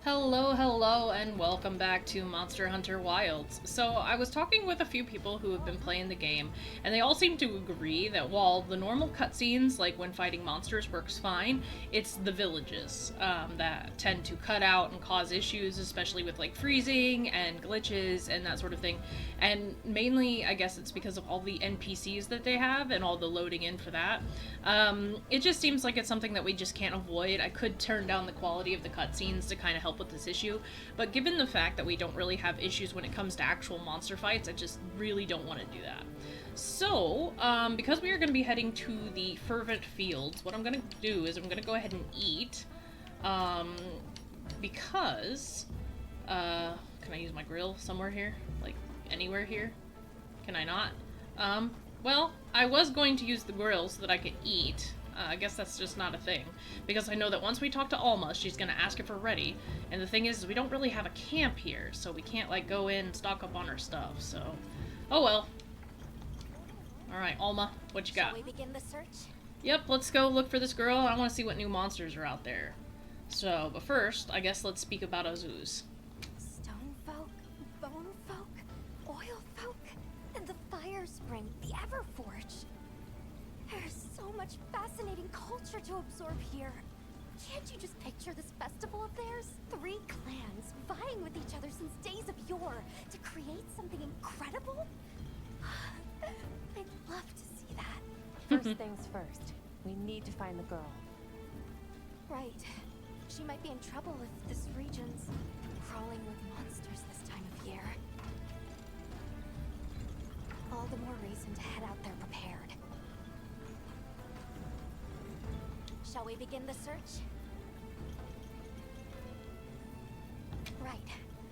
Hello, hello, and welcome back to Monster Hunter Wilds. So, I was talking with a few people who have been playing the game, and they all seem to agree that while the normal cutscenes, like when fighting monsters, works fine, it's the villages that tend to cut out and cause issues, especially with like freezing and glitches and that sort of thing. And mainly, I guess it's because of all the NPCs that they have and all the loading in for that. It just seems like it's something that we just can't avoid. I could turn down the quality of the cutscenes to kind of help with this issue, but given the fact that we don't really have issues when it comes to actual monster fights, I just really don't want to do that. So, because we are going to be heading to the Fervent Fields, what I'm going to do is I'm going to go ahead and eat, because, can I use my grill somewhere here? Like, anywhere here? Can I not? Well, I was going to use the grill so that I could eat. I guess that's just not a thing. Because I know that once we talk to Alma, she's going to ask if we're ready. And the thing is, we don't really have a camp here, so we can't, like, go in and stock up on our stuff, so... Oh well. Alright, Alma, what you got? Shall we begin the search? Yep, let's go look for this girl. I want to see what new monsters are out there. So, but first, I guess let's speak about Azuz. Stone folk, bone folk, oil folk, and the fire spring, the Everforge. There's so much fascinating culture to absorb here. Can't you just picture this festival of theirs? 3 clans vying with each other since days of yore to create something incredible? I'd love to see that. First things first, we need to find the girl. Right. She might be in trouble if this region's crawling with monsters this time of year. All the more reason to head out there prepared. Shall we begin the search? Right.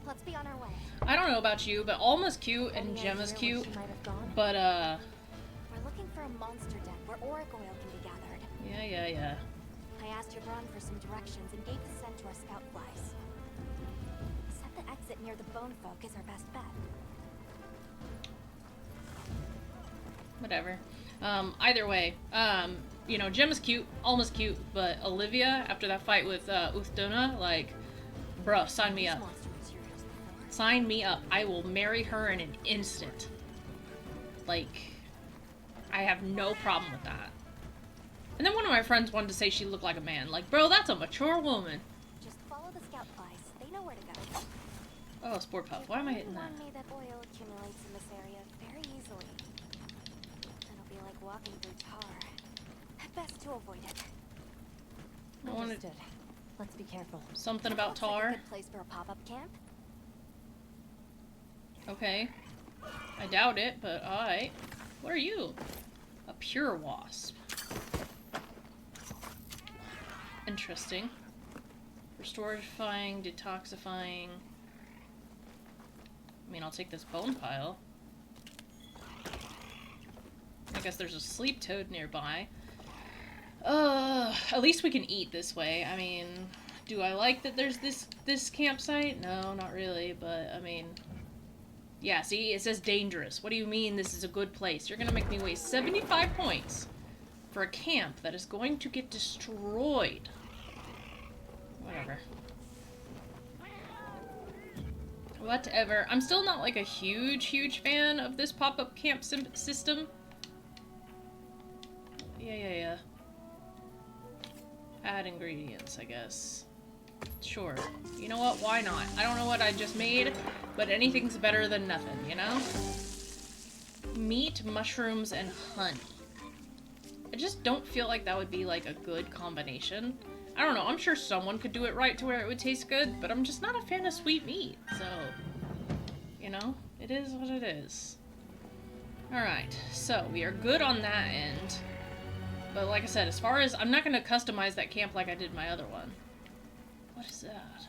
Let's be on our way. I don't know about you, but Alma's cute and Any Gemma's idea cute, where she might have gone? but We're looking for a monster den where auric oil can be gathered. yeah. I asked your Braun for some directions and gave the scent to our scout flies. Said the exit near the bone folk is our best bet. Whatever. Either way, you know, Gemma's cute, Alma's cute, but Olivia, after that fight with, Uthduna, like, bruh, sign me up. Monster materials before. Sign me up. I will marry her in an instant. Like, I have no problem with that. And then one of my friends wanted to say she looked like a man. Like, bro, that's a mature woman. Just follow the scout flies. They know where to go. Oh, Sport Puff. Why am I hitting that? Warned me that oil accumulates in this area very easily. It'll be like walking through tar. Best to avoid it. I wanted Understood. Let's be careful. something about Looks like tar. a good place for a pop-up camp. Okay. I doubt it, but alright. What are you? A pure wasp. Interesting. Restorifying, detoxifying. I mean, I'll take this bone pile. I guess there's a sleep toad nearby. At least we can eat this way. I mean, do I like that there's this campsite? No, not really, but I mean... Yeah, see, it says dangerous. What do you mean this is a good place? You're gonna make me waste 75 points for a camp that is going to get destroyed. Whatever. Whatever. I'm still not like a huge fan of this pop-up camp system. Yeah. Add ingredients, I guess. Sure. You know what? Why not? I don't know what I just made, but anything's better than nothing, you know? Meat, mushrooms, and honey. I just don't feel like that would be, like, a good combination. I don't know. I'm sure someone could do it right to where it would taste good, but I'm just not a fan of sweet meat, so... You know? It is what it is. Alright, so we are good on that end. But like I said, as far as... I'm not going to customize that camp like I did my other one. What is that?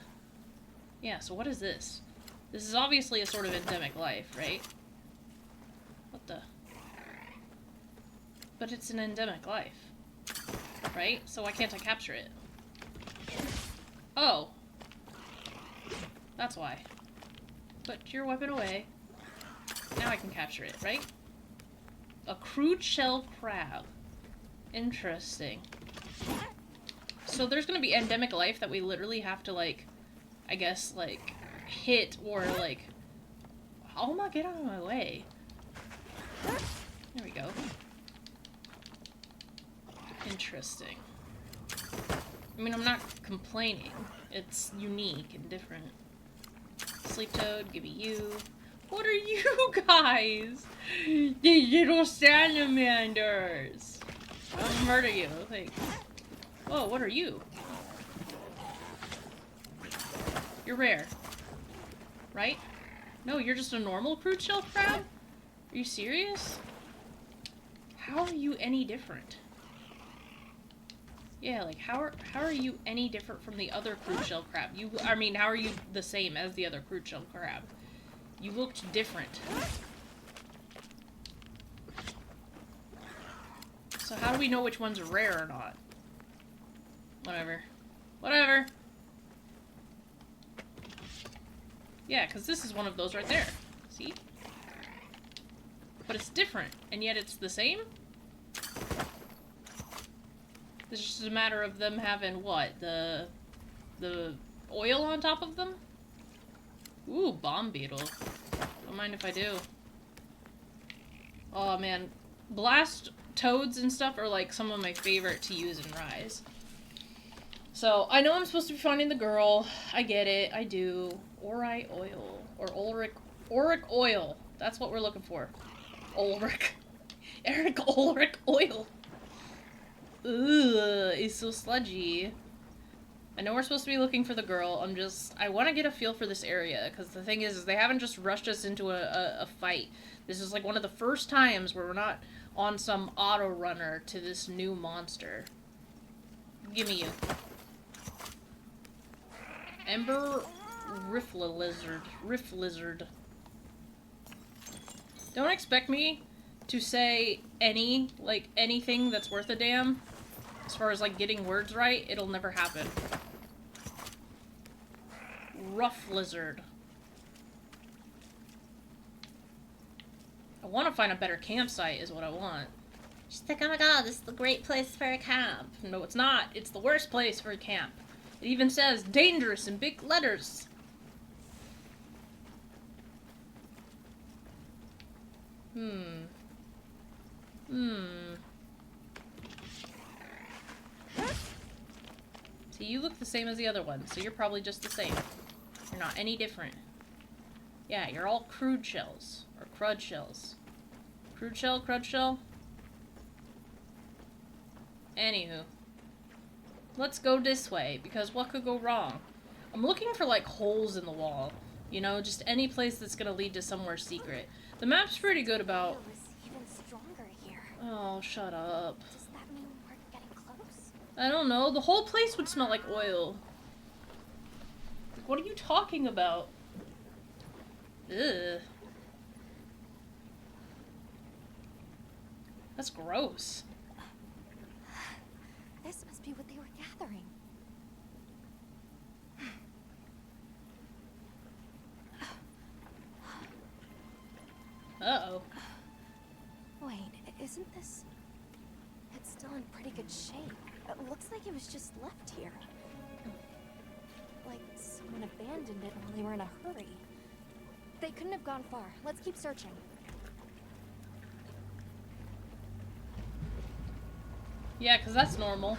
Yeah, so what is this? This is obviously a sort of endemic life, right? What the... But it's an endemic life. Right? So why can't I capture it? Oh. That's why. Put your weapon away. Now I can capture it, right? A crude shell crab. Interesting. So there's gonna be endemic life that we literally have to, like, I guess, like, hit or, like... Oh my, get out of my way. There we go. Interesting. I mean, I'm not complaining. It's unique and different. Sleep Toad, give me you. What are you guys? These little salamanders! I'll murder you. Like, whoa, what are you? You're rare. Right? No, you're just a normal crude shell crab? Are you serious? How are you any different? Yeah, like, how are you any different from the other crude shell crab? I mean, how are you the same as the other crude shell crab? You looked different. So how do we know which one's rare or not? Whatever. Whatever. Yeah, because this is one of those right there. See? But it's different, and yet it's the same? It's just a matter of them having, what, the oil on top of them? Ooh, bomb beetle. Don't mind if I do. Oh man, blast toads and stuff are like some of my favorite to use in Rise. So, I know I'm supposed to be finding the girl. I get it, I do. Orite oil. Or Auric oil. That's what we're looking for. Ulrich. Eric Ulrich oil. Ugh, it's so sludgy. I know we're supposed to be looking for the girl. I want to get a feel for this area, because the thing is they haven't just rushed us into a fight. This is like one of the first times where we're not on some auto runner to this new monster. Give me you. Ember Rift Lizard. Don't expect me to say anything that's worth a damn. As far as, like, getting words right, it'll never happen. Rough Lizard. I want to find a better campsite is what I want. She's like, oh my god, this is the great place for a camp. No, it's not. It's the worst place for a camp. It even says dangerous in big letters. See, you look the same as the other one, so you're probably just the same. You're not any different. Yeah, you're all crude shells. Or crud shells. Crude shell, crud shell? Anywho. Let's go this way, because what could go wrong? I'm looking for, like, holes in the wall. You know, just any place that's gonna lead to somewhere secret. The map's pretty good about... It was even stronger here. Oh, shut up. Does that mean we're getting close? I don't know. The whole place would smell like oil. What are you talking about? Ugh. That's gross. This must be what they were gathering. Uh-oh. Wait, isn't this... It's still in pretty good shape. It looks like it was just left here. Like someone abandoned it while they were in a hurry. They couldn't have gone far. Let's keep searching. Yeah, because that's normal.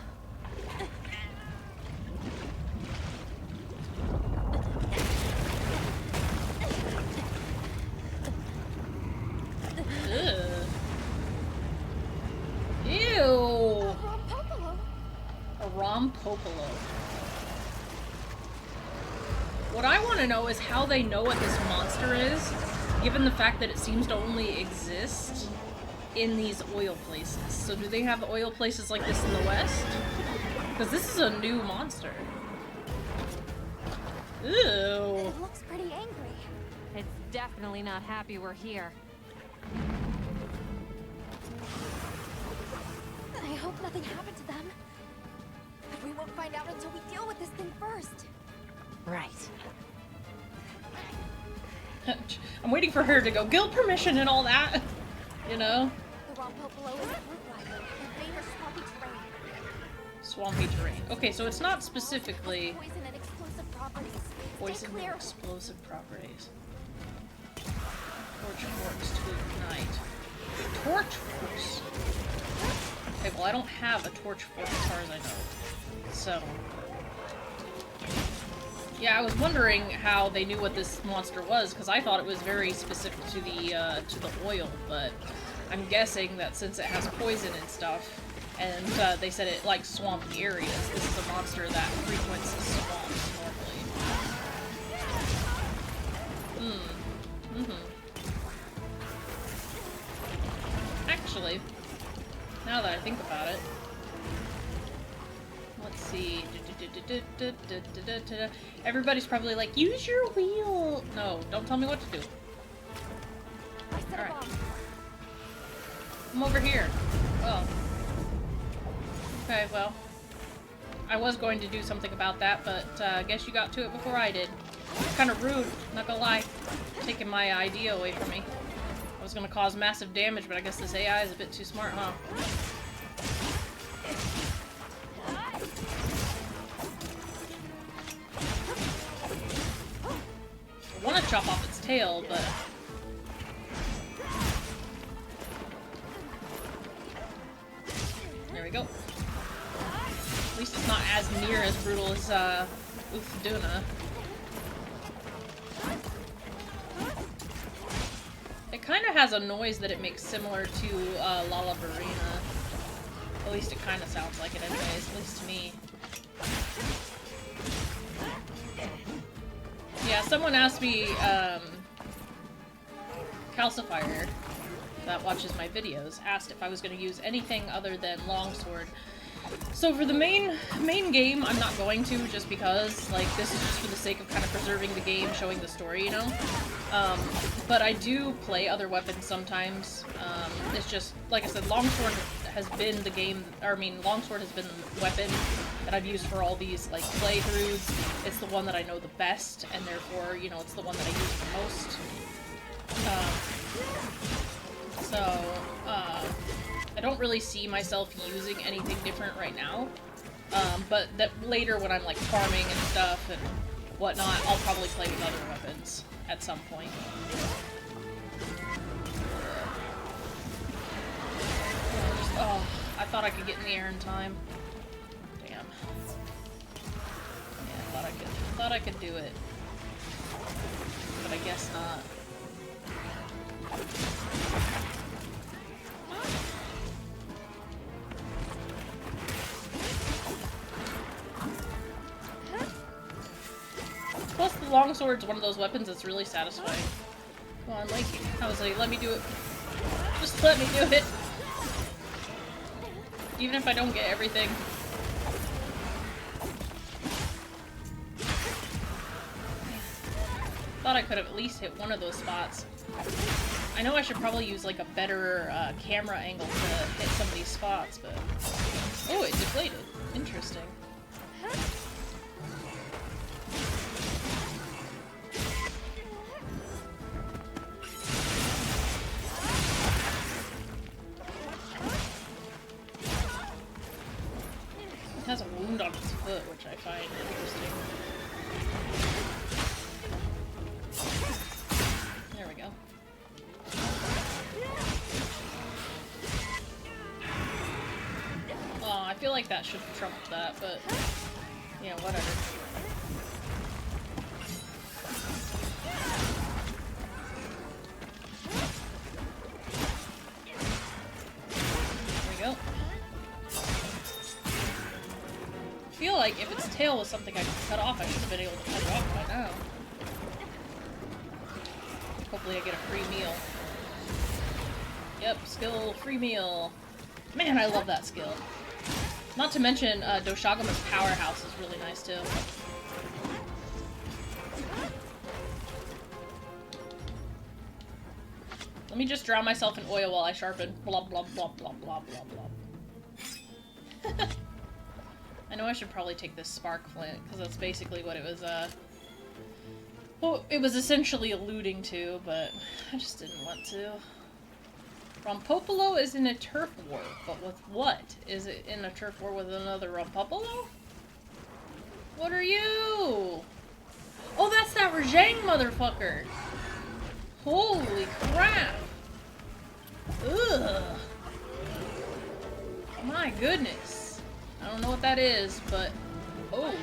Ugh. Ew. A Rompopolo. What I want to know is how they know what this monster is, given the fact that it seems to only exist in these oil places. So do they have oil places like this in the West? Because this is a new monster. Ew. It looks pretty angry. It's definitely not happy we're here. I hope nothing happened to them. But we won't find out until we deal with this thing first. Right. I'm waiting for her to go, guild permission and all that. You know? The Rompopolo is a fruit rider and favors swampy terrain. Swampy terrain. Okay, so it's not specifically... Poison and explosive properties. Poison and clear. explosive properties. Torch forks to ignite. Torch forks? Okay, well I don't have a torch fork as far as I know. So... yeah, I was wondering how they knew what this monster was, because I thought it was very specific to the oil, but I'm guessing that since it has poison and stuff, and they said it likes swampy areas, this is a monster that frequents swamps normally. Actually, now that I think about it, let's see. Everybody's probably like, use your wheel! No, don't tell me what to do. Alright. I'm over here. Oh. Okay, well. I was going to do something about that, but I guess you got to it before I did. Kind of rude, not gonna lie. Taking my idea away from me. I was gonna cause massive damage, but I guess this AI is a bit too smart, huh? I want to chop off its tail, but... there we go. At least it's not as near as brutal as, Uthduna. It kind of has a noise that it makes similar to, Lalabarina. At least it kind of sounds like it anyways, at least to me. Yeah, someone asked me, Calcifier, that watches my videos, asked if I was going to use anything other than longsword. So for the main game, I'm not going to, just because, like, this is just for the sake of kind of preserving the game, showing the story, you know? But I do play other weapons sometimes. It's just, like I said, longsword has been the game, or I mean, longsword has been the weapon that I've used for all these, like, playthroughs. It's the one that I know the best, and therefore, you know, it's the one that I use the most. I don't really see myself using anything different right now. But that later when I'm, like, farming and stuff and whatnot, I'll probably play with other weapons at some point. Oh, I thought I could get in the air in time. Damn. Yeah, I thought I could do it. But I guess not. Plus, the longsword's one of those weapons that's really satisfying. Come on, like, I was like, let me do it. Just let me do it. Even if I don't get everything. Thought I could have at least hit one of those spots. I know I should probably use, like, a better camera angle to hit some of these spots, but... oh, it deflated. Interesting. It has a wound on its foot, which I find interesting. There we go. Oh, I feel like that should have trumped that, but yeah, whatever. There we go. I feel like if its tail was something I could cut off, I should have been able to cut it off by now. Hopefully I get a free meal. Yep, skill free meal. Man, I love that skill. Not to mention, Doshagama's powerhouse is really nice too. Let me just drown myself in oil while I sharpen. Blah blah blah blah blah blah blah. I know I should probably take this spark flint, because that's basically what it was, well, it was essentially alluding to, but I just didn't want to. Rompopolo is in a turf war, but with what? Is it in a turf war with another Rompopolo? What are you? Oh, Rajang motherfucker! Holy crap! Ugh! My goodness. I don't know what that is, but... Oh.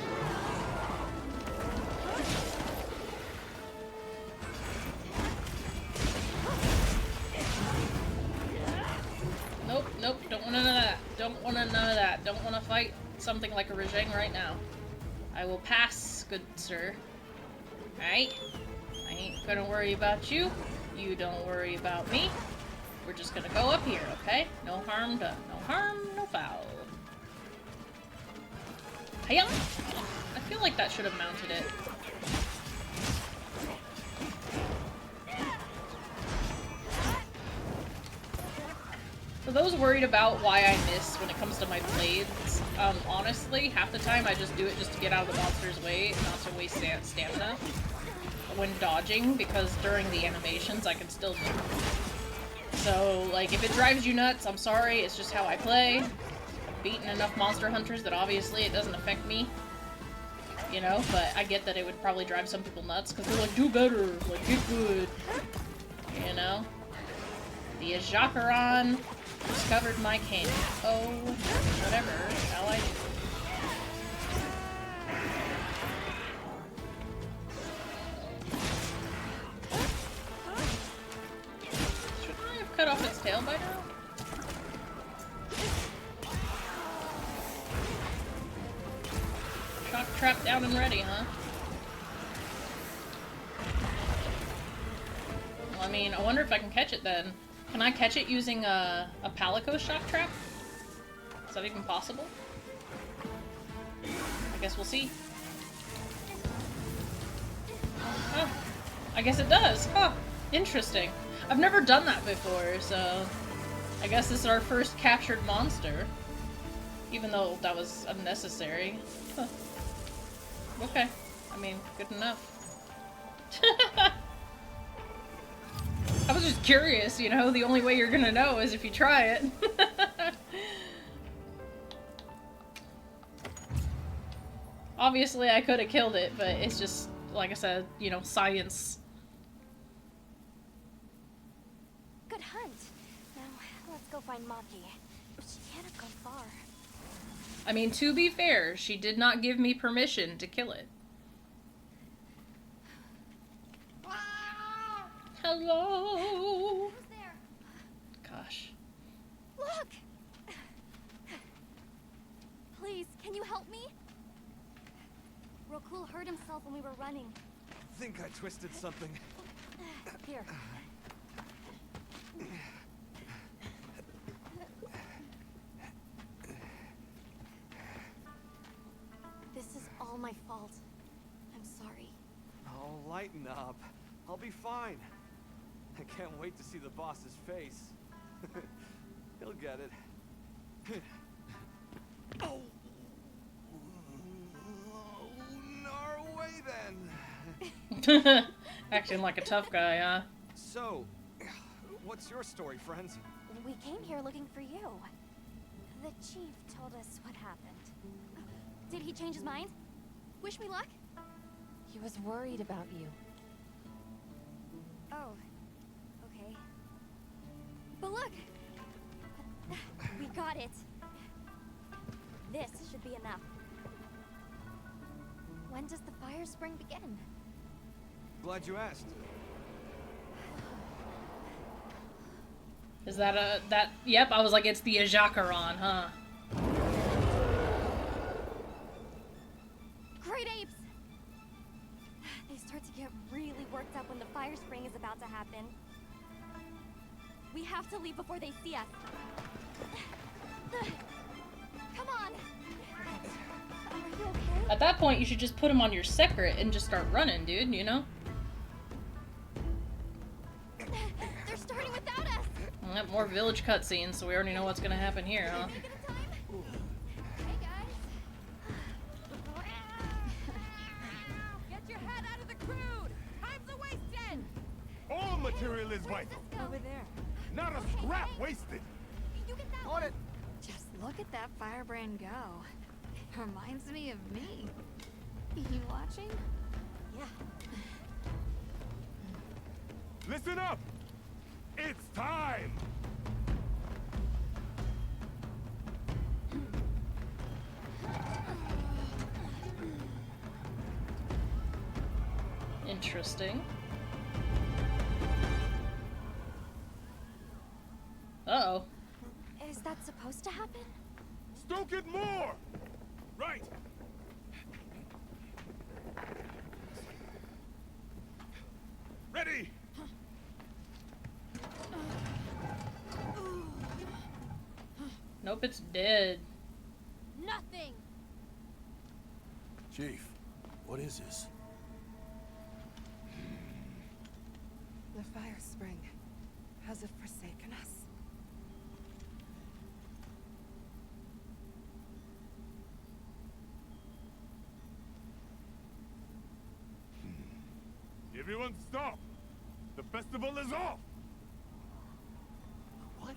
Nope, nope, don't want none of that. Don't want none of that. Don't want to fight something like a Rajang right now. I will pass, good sir. Alright? I ain't gonna worry about you. You don't worry about me. We're just gonna go up here, okay? No harm done. No harm, no foul. Hiya! I feel like that should have mounted it. For those worried about why I miss when it comes to my blades, honestly, half the time I just do it just to get out of the monster's way, not to waste stamina when dodging, because during the animations I can still move. So, like, if it drives you nuts, I'm sorry, it's just how I play. I've beaten enough monster hunters that obviously it doesn't affect me. You know, but I get that it would probably drive some people nuts, because they're like, do better, like, get good. You know? The Ajacaron discovered my king. Oh, whatever, shall I do? Cut off its tail by now? Shock trap down and ready, huh? Well, I mean, I wonder if I can catch it then. Can I catch it using a Palico shock trap? Is that even possible? I guess we'll see. Oh, I guess it does. Huh. Interesting. I've never done that before, so I guess this is our first captured monster. Even though that was unnecessary. Huh. Okay. I mean, good enough. I was just curious, you know? The only way you're gonna know is if you try it. Obviously, I could have killed it, but it's just, like I said, you know, science. Good hunt. Now, let's go find Maki. She can't have gone far. I mean, to be fair, she did not give me permission to kill it. Hello? Who's there? Gosh. Look! Please, can you help me? Rokul hurt himself when we were running. I think I twisted something. Here. This is all my fault. I'm sorry. Oh, lighten up. I'll be fine. I can't wait to see the boss's face. He'll get it. Oh! Norway then! Acting like a tough guy, huh? So, what's your story, friends? We came here looking for you. The chief told us what happened. Did he change his mind? Wish me luck? He was worried about you. Oh, okay. But look! We got it. This should be enough. When does the fire spring begin? Glad you asked. Is that yep, I was like, it's the Ajacaron, huh? Great apes! They start to get really worked up when the fire spring is about to happen. We have to leave before they see us. Come on! Are you okay? At that point, you should just put him on your secret and just start running, dude, you know? They're starting without us! Well, more village cutscenes, so we already know what's gonna happen here, huh? Make it in time? Hey guys! Get your head out of the crude! Time's a wasted! All material is vital. Over there. Not a scrap wasted. You get that On one. it! Just look at that firebrand go. Reminds me of me. You watching? Yeah. Listen up! It's time! Interesting. Uh-oh. Is that supposed to happen? Stoke it more! Right! Ready! Nope, it's dead. Nothing! Chief, what is this? The fire spring. Has it forsaken us? Everyone stop! The festival is off! What?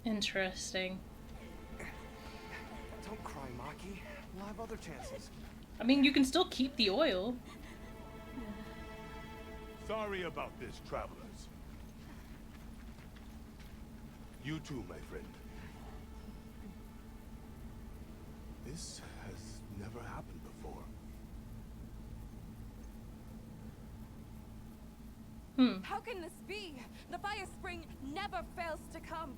Interesting. Don't cry, Maki. We'll have other chances. I mean, you can still keep the oil. Sorry about this, travelers. You too, my friend. This has never happened before. How can this be? The fire spring never fails to come.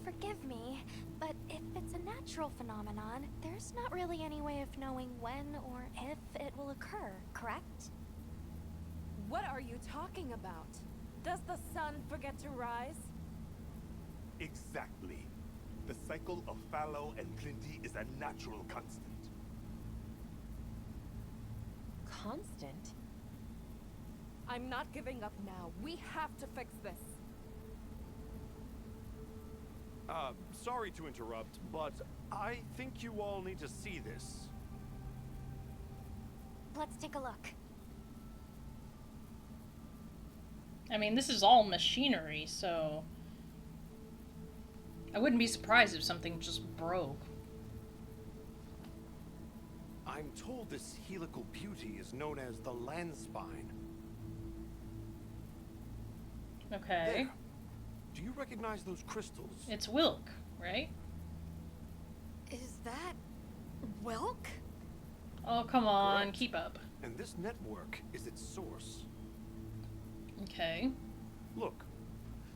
Forgive me, but if it's a natural phenomenon, there's not really any way of knowing when or if it will occur, correct? What are you talking about? Does the sun forget to rise? Exactly. The cycle of fallow and plenty is a natural constant. Constant? I'm not giving up now. We have to fix this. Sorry to interrupt, but I think you all need to see this. Let's take a look. I mean, this is all machinery, so I wouldn't be surprised if something just broke. I'm told this helical beauty is known as the land spine. Okay. There. Do you recognize those crystals? It's Wilk, right? Is that Wilk? Oh, come on, Correct. keep up. And this network is its source. Okay. Look,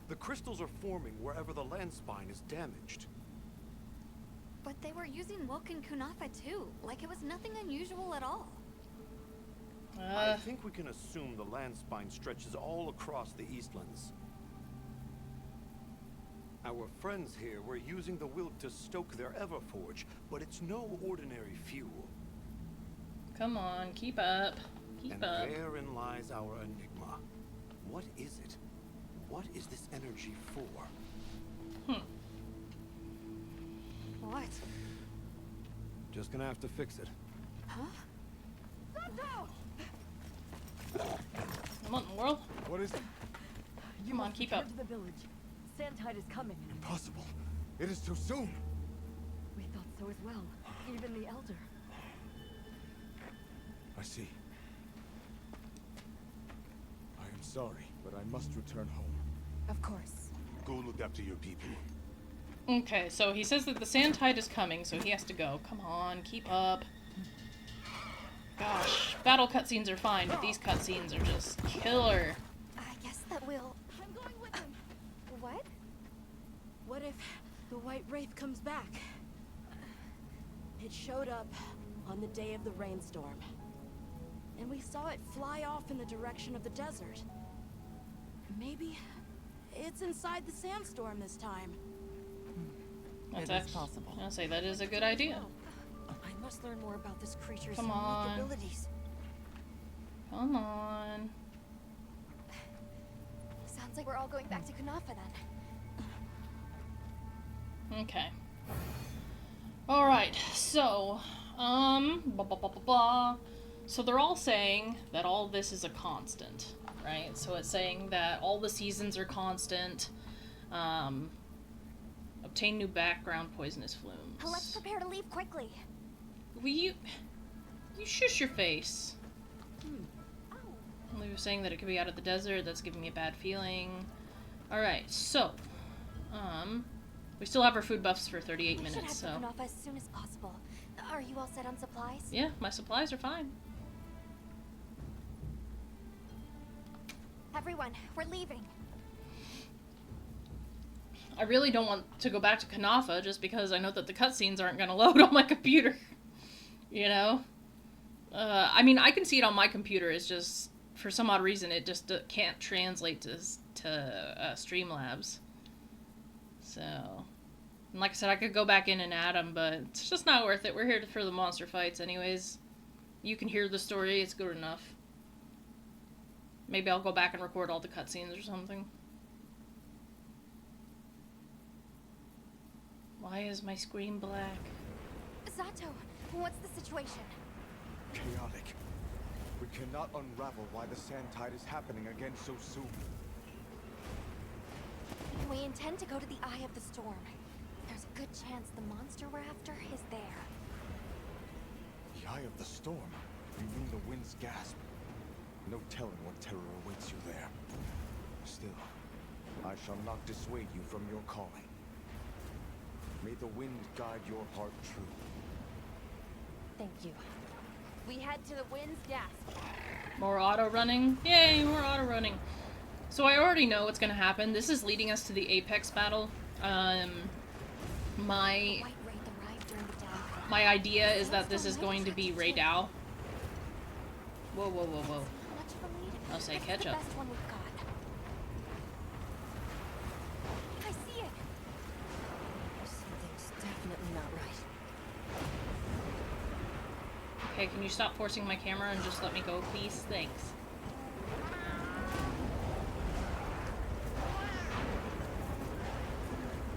the crystals are forming wherever the land spine is damaged. But they were using Wilk and Kunafa too, like it was nothing unusual at all. I think we can assume the land spine stretches all across the Eastlands. Our friends here were using the Wilk to stoke their Everforge, but it's no ordinary fuel. Come on, keep up. Keep And up. therein lies our enigma. What is it? What is this energy for? What? Just gonna have to fix it. Huh? What in the world? What is it? Come on, keep up. To the village. Sandtide is coming. Impossible. It is too soon. We thought so as well. Even the elder. I see. I am sorry, but I must return home. Of course. Go look after your people. Okay, so he says that the sand tide is coming, so he has to go. Come on, keep up. Gosh, battle cutscenes are fine, but these cutscenes are just killer. I guess that we'll... I'm going with him. What? What if the White Wraith comes back? It showed up on the day of the rainstorm. And we saw it fly off in the direction of the desert. Maybe it's inside the sandstorm this time. That's possible. I'll say that is a good idea. I must learn more about this creature's Come unique on. abilities. Come on. Sounds like we're all going back to Kunafa then. Okay. Alright, so, blah, blah, blah, blah, blah. So they're all saying that all this is a constant, right? So it's saying that all the seasons are constant. Obtain new background poisonous flumes. Let's prepare to leave quickly. Will you shush your face? Oh. We were saying that it could be out of the desert. That's giving me a bad feeling. Alright, so... we still have our food buffs for 38 minutes, We should so... head to Kunafa as soon as possible. Are you all set on supplies? Yeah, my supplies are fine. Everyone, we're leaving. I really don't want to go back to Kunafa just because I know that the cutscenes aren't going to load on my computer. You know? I mean, I can see it on my computer. It's just, for some odd reason, it just can't translate to Streamlabs. So, and like I said, I could go back in and add them, but it's just not worth it. We're here for the monster fights anyways. You can hear the story. It's good enough. Maybe I'll go back and record all the cutscenes or something. Why is my screen black? Zato, what's the situation? Chaotic. We cannot unravel why the sand tide is happening again so soon. We intend to go to the Eye of the Storm. There's a good chance the monster we're after is there. The Eye of the Storm? You mean the wind's gasp? No telling what terror awaits you there. Still, I shall not dissuade you from your calling. May the wind guide your heart true. Thank you. We head to the wind's gasp. More auto running? Yay, more auto running. So I already know what's gonna happen. This is leading us to the Apex battle. White Wraith arrived during the downpour. My idea is that this is going to be Raydao. Whoa, whoa, whoa, whoa. Much of a lead. I'll say It's catch the up. best one we've got. I see it. Something's definitely not right. Okay, can you stop forcing my camera and just let me go, please? Thanks.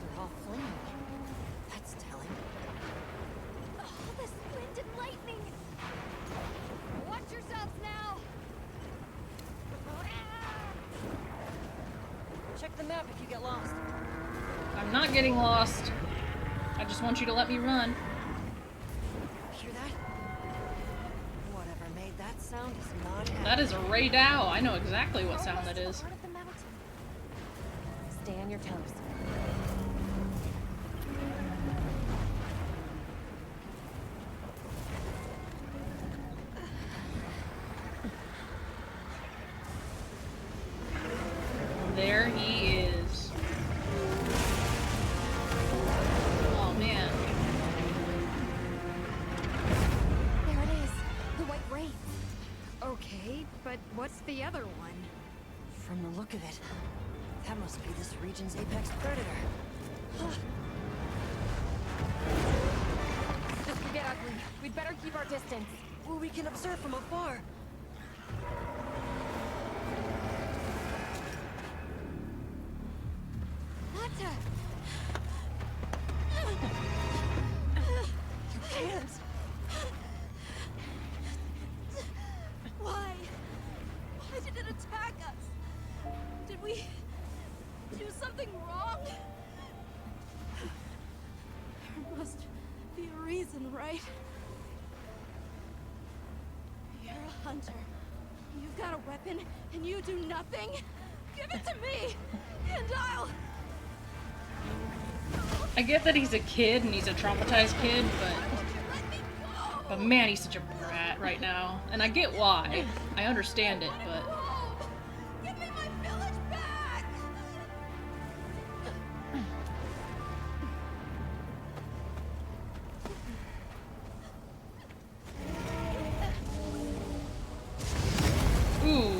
They're all flaming. That's telling. Oh, this wind and lightning. Watch yourselves now. Check the map if you get lost. I'm not getting lost. I just want you to let me run. Hear that? Whatever made that sound is not happening. That is a Raydao. I know exactly what sound that is. Part of the mountain. Stay on your toes. There he is. Oh man. There it is. The White Wraith. Okay, but what's the other one? From the look of it, that must be this region's apex predator. This could get ugly. We'd better keep our distance. Well, we can observe from afar. Nata! You can't! Why? Why did it attack us? Did we do something wrong? There must be a reason, right? You're a hunter. You've got a weapon, and you do nothing? Give it to me, and I'll... I get that he's a kid and he's a traumatized kid, Let me go! but man, he's such a brat right now. And I get why. I understand it, but Give me my village back! ooh.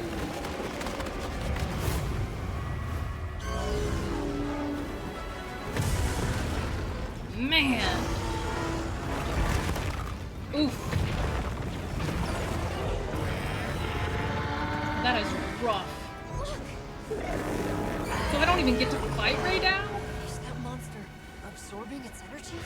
Man. Oof. That is rough. So I don't even get to fight Raydao? Is that monster absorbing its energy?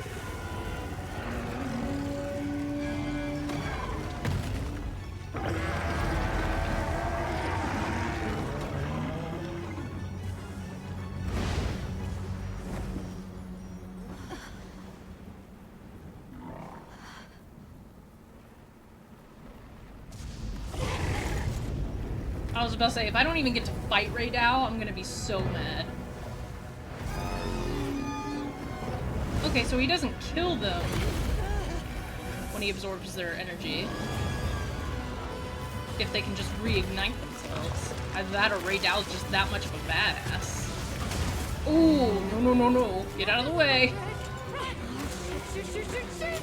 I was about to say, if I don't even get to fight Ray Dow, I'm gonna be so mad. Okay, so he doesn't kill them when he absorbs their energy. If they can just reignite themselves. Either that or Ray Dow's just that much of a badass. Ooh, no, no, no, no. Get out of the way. Shoot, shoot, shoot, shoot!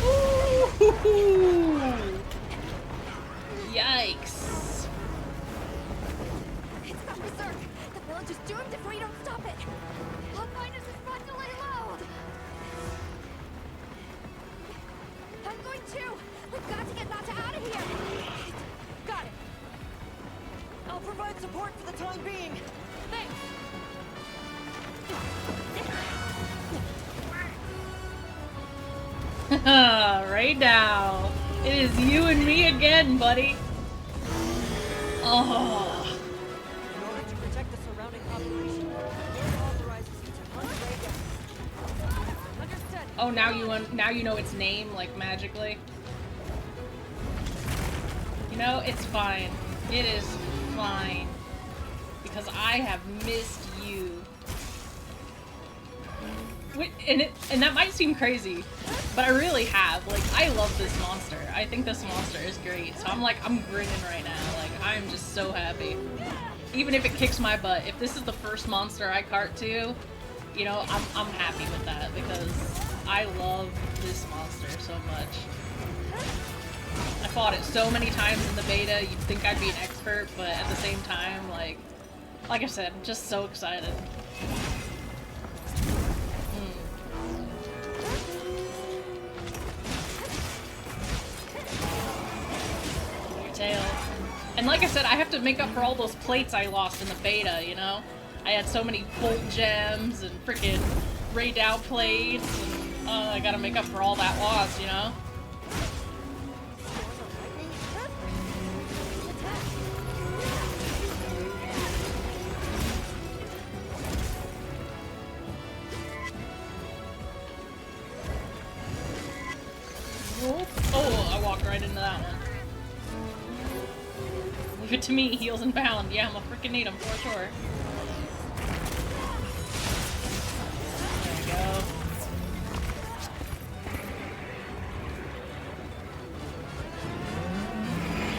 Ooh. Yikes. It's got berserk! The village is doomed if we don't stop it! I'll find us a spot to lay low! I'm going too! We've got to get Nata out of here! Got it. I'll provide support for the time being. Thanks. Right now. It is you and me again, buddy. Oh. In order to protect the surrounding population, the Lord authorizes you to hunt Ray Dow. Understood. Oh, now you know its name, like, magically. You know, it's fine. It is fine. Because I have missed you. Wait, and that might seem crazy, but I really have. Like, I love this monster. I think this monster is great. So I'm grinning right now. Like, I'm just so happy. Even if it kicks my butt. If this is the first monster I cart to, you know, I'm happy with that because I love this monster so much. I fought it so many times in the beta, you'd think I'd be an expert, but at the same time, like I said, I'm just so excited. Your tail. And like I said, I have to make up for all those plates I lost in the beta, you know? I had so many bolt gems and freaking Ray Dow plates, and I gotta make up for all that loss, you know? Oh, I walked right into that one. Leave it to me, heals and bound. Yeah, I'm gonna freaking need them for sure. There we go.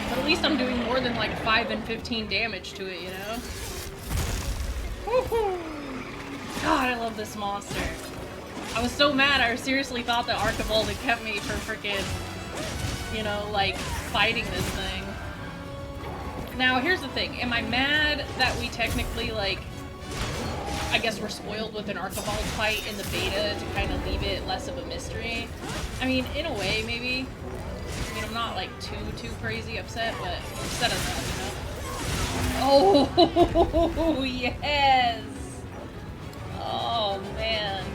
But at least I'm doing more than like 5 and 15 damage to it, you know? Woohoo! God, I love this monster. I was so mad, I seriously thought that Archibald had kept me for frickin', you know, like, fighting this thing. Now, here's the thing. Am I mad that we technically, like, I guess we're spoiled with an Archibald fight in the beta to kind of leave it less of a mystery? I mean, in a way, maybe. I mean, I'm not, like, too crazy upset, but upset enough, you know? Oh, yes! Oh, man.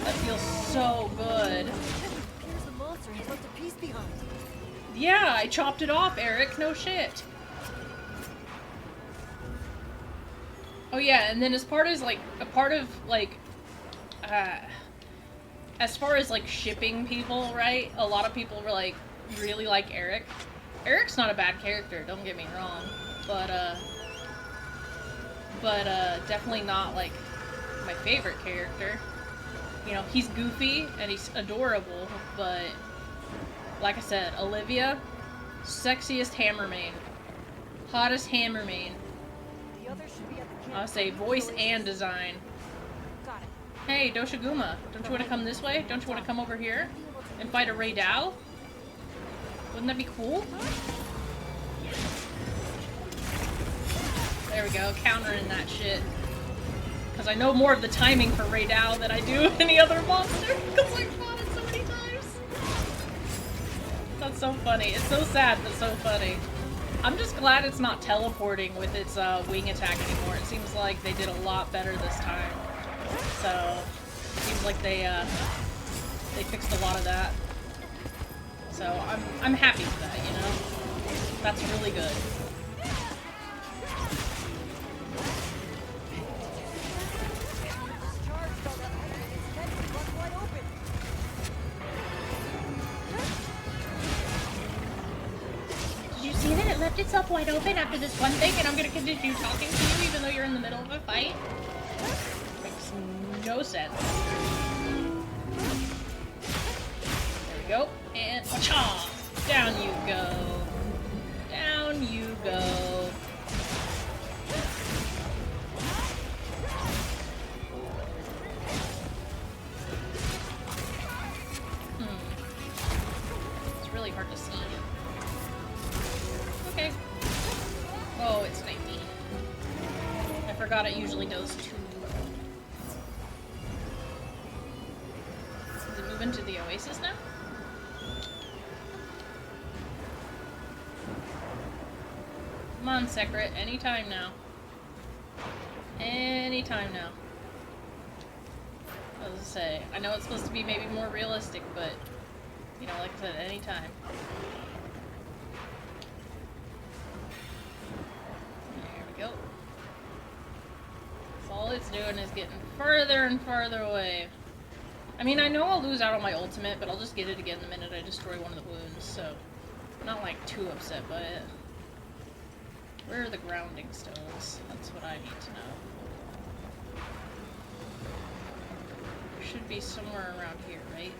That feels so good. Appears the monster has left a piece behind. Yeah, I chopped it off, Eric. No shit. Oh yeah, and then as far as like shipping people, right? A lot of people were like really like Eric. Eric's not a bad character, don't get me wrong, but definitely not like my favorite character. You know, he's goofy and he's adorable, but like I said, Olivia, sexiest hammermaid, hottest hammermaid. The others should be at the camp. I'll say voice and design. Got it. Hey, Doshiguma, don't you want to come this way? Don't you want to come over here and fight a Ray Dow? Wouldn't that be cool? There we go, countering that shit. Because I know more of the timing for Ray Dow than I do any other monster, because I fought it so many times. That's so funny. It's so sad, but so funny. I'm just glad it's not teleporting with its wing attack anymore. It seems like they did a lot better this time. So, it seems like they fixed a lot of that. So, I'm happy with that, you know? That's really good. left itself wide open after this one thing, and I'm gonna continue talking to you even though you're in the middle of a fight? Makes no sense. There we go. And cha! Down you go. Down you go. It's really hard to see. Okay. Oh, it's 19. I forgot it usually does 2. Does it move into the oasis now? Come on, Secret. Anytime now. Anytime now. I was gonna say, I know it's supposed to be maybe more realistic, but, you know, like I said, anytime. There we go. So all it's doing is getting further and farther away. I mean, I know I'll lose out on my ultimate, but I'll just get it again the minute I destroy one of the wounds, so I'm not, like, too upset by it. Where are the grounding stones? That's what I need to know. There should be somewhere around here, right?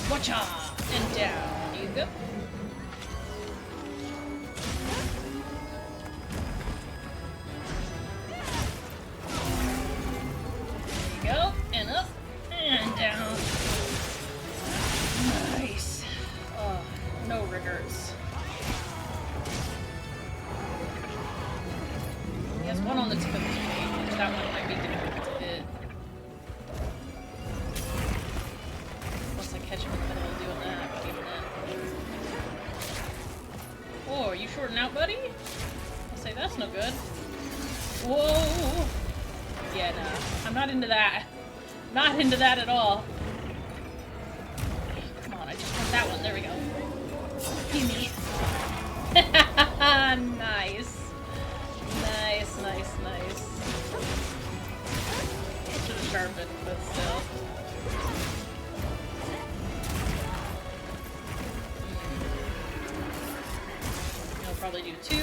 Watcha! And down you go. There you go. And up. And down. Nice. Oh, no riggers. He has one on the tip of his blade, which that one might be difficult to hit. Catch him in the middle of doing that, but even then. Oh, are you shorting out, buddy? I'll say that's no good. Whoa! Yeah, nah. I'm not into that. Not into that at all. Come on, I just want that one. There we go. Gimme. Nice. Nice, nice, nice. Should have sharpened, but still. Probably do 2. I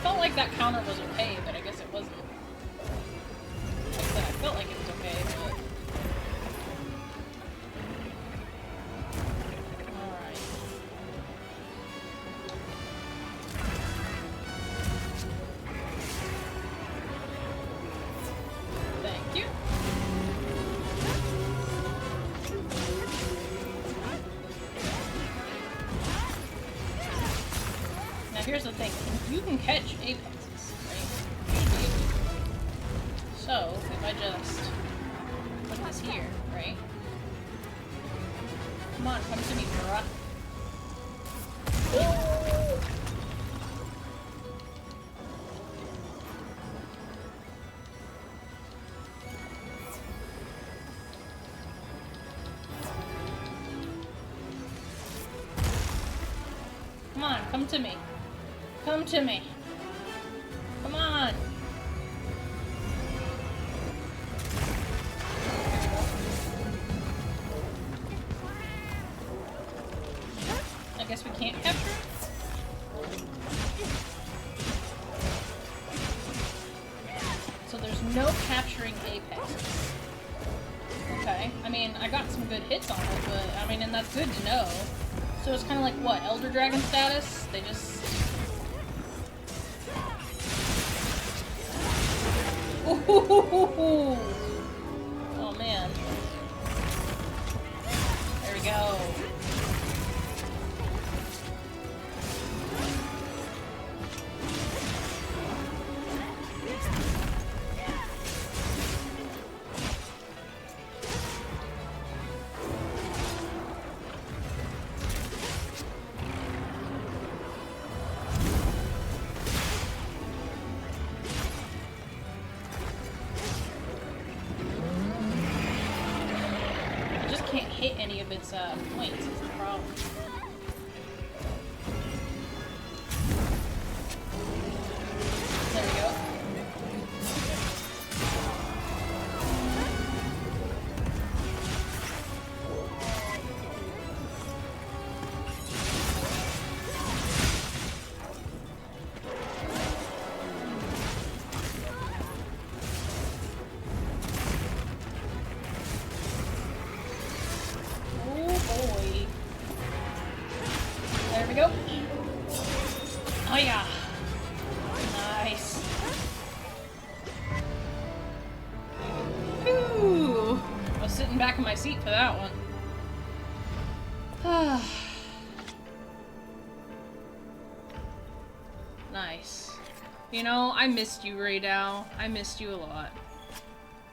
felt like that counter was okay, but I guess it wasn't. Like I said, I felt like it was okay, but... Here's the thing, you can catch apexes, right? So, if I just put this here, right? Come on, come to me, bruh. Come on, come to me. Come to me. Come on. I guess we can't capture it? So there's no capturing apexes. Okay. I mean, I got some good hits on it, but, I mean, and that's good to know. So it's kind of like, what, Elder Dragon status? They just... Ooh. Oh man. There we go. can't hit any of its points. Is the problem. There we go. Oh yeah. Nice. Whew. I was sitting back in my seat for that one. Nice. You know, I missed you, Raydal. I missed you a lot.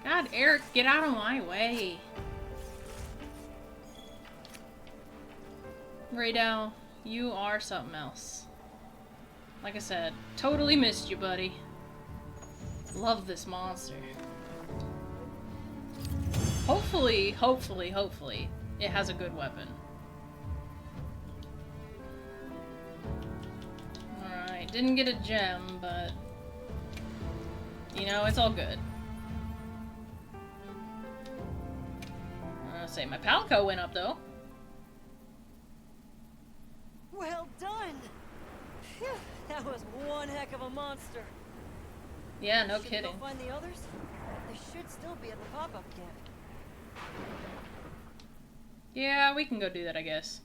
God, Eric, get out of my way. Raydal, you are something else. Like I said, totally missed you, buddy. Love this monster. Hopefully, it has a good weapon. Alright, didn't get a gem, but... you know, it's all good. I'll say my Palco went up, though. Well done! Phew, that was one heck of a monster. Yeah, no Should we kidding. go find the others? They should still be at the pop-up camp. Yeah, we can go do that, I guess.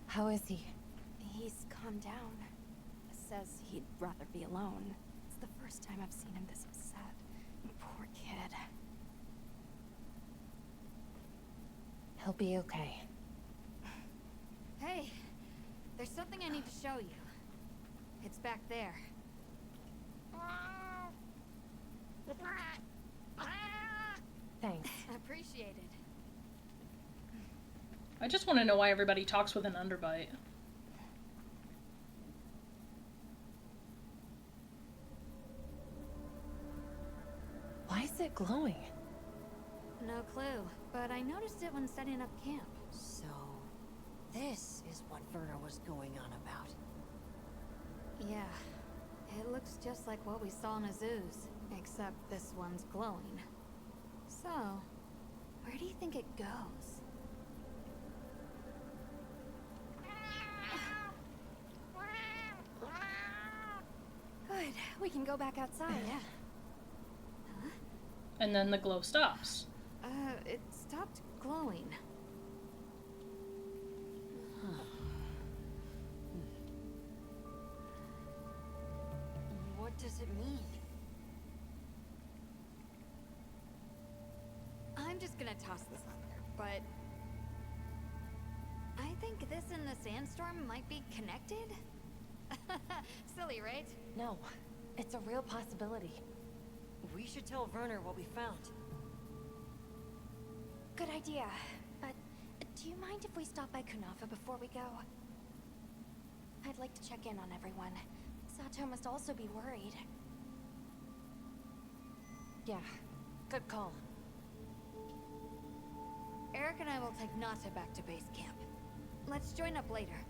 How is he? He's calmed down. Says he'd rather be alone. It's the first time I've seen him this upset. Poor kid. He'll be okay. Hey, there's something I need to show you. It's back there. Thanks. Appreciate it. I just want to know why everybody talks with an underbite. Why is it glowing? No clue, but I noticed it when setting up camp. So, this is what Werner was going on about. Yeah, it looks just like what we saw in Azuz, except this one's glowing. So, where do you think it goes? Good. We can go back outside. Yeah. And then the glow stops. It stopped glowing. What does it mean? I'm just gonna toss this out there, but... I think this and the sandstorm might be connected? Silly, right? No, it's a real possibility. We should tell Werner what we found. Good idea. But do you mind if we stop by Kunafa before we go? I'd like to check in on everyone. Sato must also be worried. Yeah, good call. Eric and I will take Nata back to base camp. Let's join up later.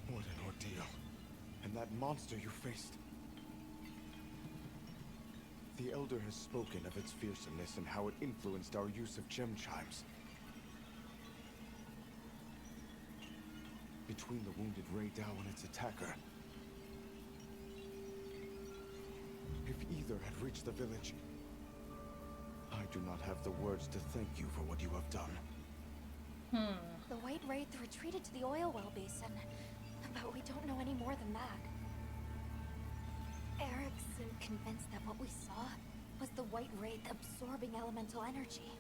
What an ordeal. And that monster you faced. The Elder has spoken of its fearsomeness and how it influenced our use of gem chimes. Between the wounded Raydal and its attacker, if either had reached the village, I do not have the words to thank you for what you have done. The White Wraith retreated to the Oil Basin, but we don't know any more than that. Eric's convinced that what we saw was the White Wraith absorbing elemental energy.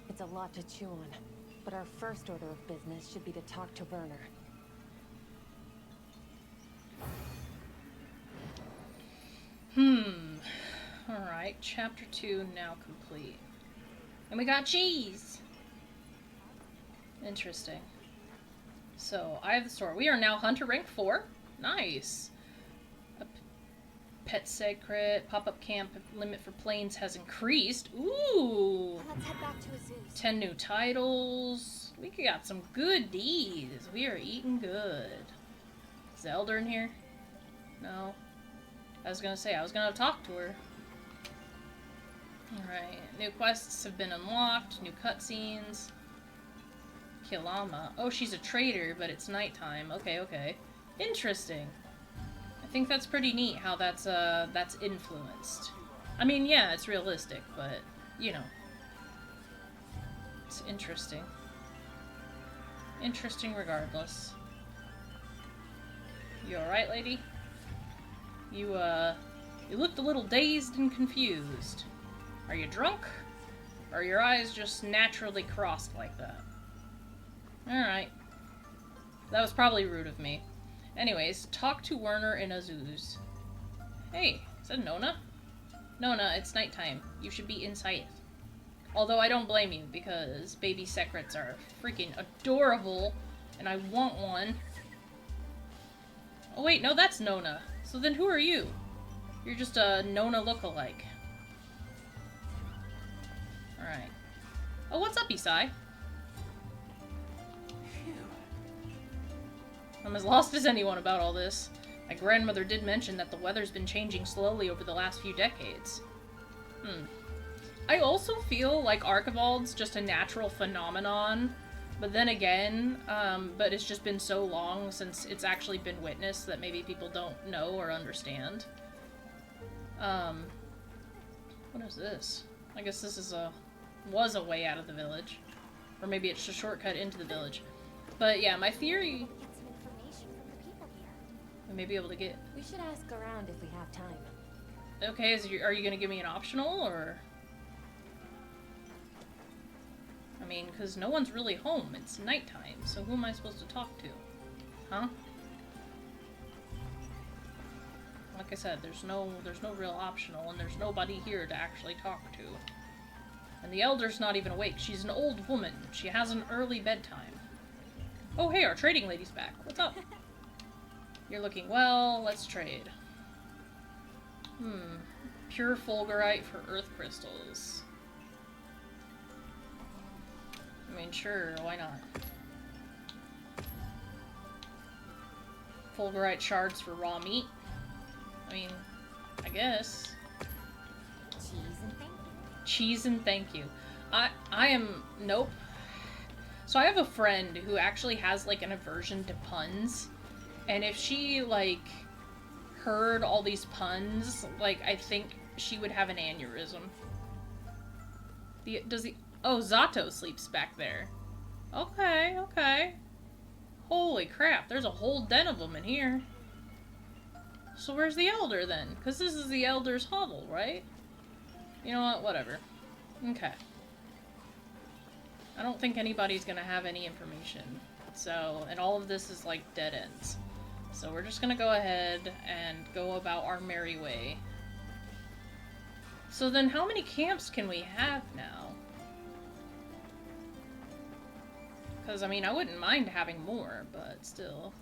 It's a lot to chew on, but our first order of business should be to talk to Werner. Alright, chapter 2 now complete. And we got cheese! Interesting. So, I have the store. We are now Hunter rank 4. Nice! A pet secret, pop-up camp limit for planes has increased. Ooh! Let's head back to Azuz. 10 new titles. We got some good deeds. We are eating good. Is the Elder in here? No. I was gonna say, I was gonna talk to her. Alright, new quests have been unlocked, new cutscenes. Kilama. Oh, she's a traitor, but it's nighttime. Okay, okay. Interesting. I think that's pretty neat how that's influenced. I mean, yeah, it's realistic, but, you know. It's interesting. Interesting regardless. You alright, lady? You looked a little dazed and confused. Are you drunk? Or are your eyes just naturally crossed like that? Alright. That was probably rude of me. Anyways, talk to Werner in Azuz. Hey, is that Nona? Nona, it's nighttime. You should be inside. Although I don't blame you, because baby secrets are freaking adorable, and I want one. Oh wait, no, that's Nona. So then who are you? You're just a Nona lookalike. Alright. Oh, what's up, Isai? I'm as lost as anyone about all this. My grandmother did mention that the weather's been changing slowly over the last few decades. I also feel like Archibald's just a natural phenomenon, but then again, but it's just been so long since it's actually been witnessed that maybe people don't know or understand. What is this? I guess this is was a way out of the village. Or maybe it's a shortcut into the village. But yeah, my theory... Get some information from the people here. We may be able to get... We should ask around if we have time. Okay, are you gonna give me an optional, or... I mean, because no one's really home. It's nighttime, so who am I supposed to talk to? Huh? Like I said, there's no real optional, and there's nobody here to actually talk to. And the Elder's not even awake. She's an old woman. She has an early bedtime. Oh, hey, our trading lady's back. What's up? You're looking well. Let's trade. Pure fulgurite for earth crystals. I mean, sure, why not? Fulgurite shards for raw meat. I mean, I guess. Cheese and thank you. Cheese and thank you. I am... Nope. So I have a friend who actually has, like, an aversion to puns. And if she, like, heard all these puns, like, I think she would have an aneurysm. Oh, Zato sleeps back there. Okay, okay. Holy crap, there's a whole den of them in here. So where's the Elder, then? Because this is the Elder's hovel, right? You know what? Whatever. Okay. I don't think anybody's gonna have any information. So, and all of this is like dead ends. So we're just gonna go ahead and go about our merry way. So then how many camps can we have now? Because, I mean, I wouldn't mind having more, but still.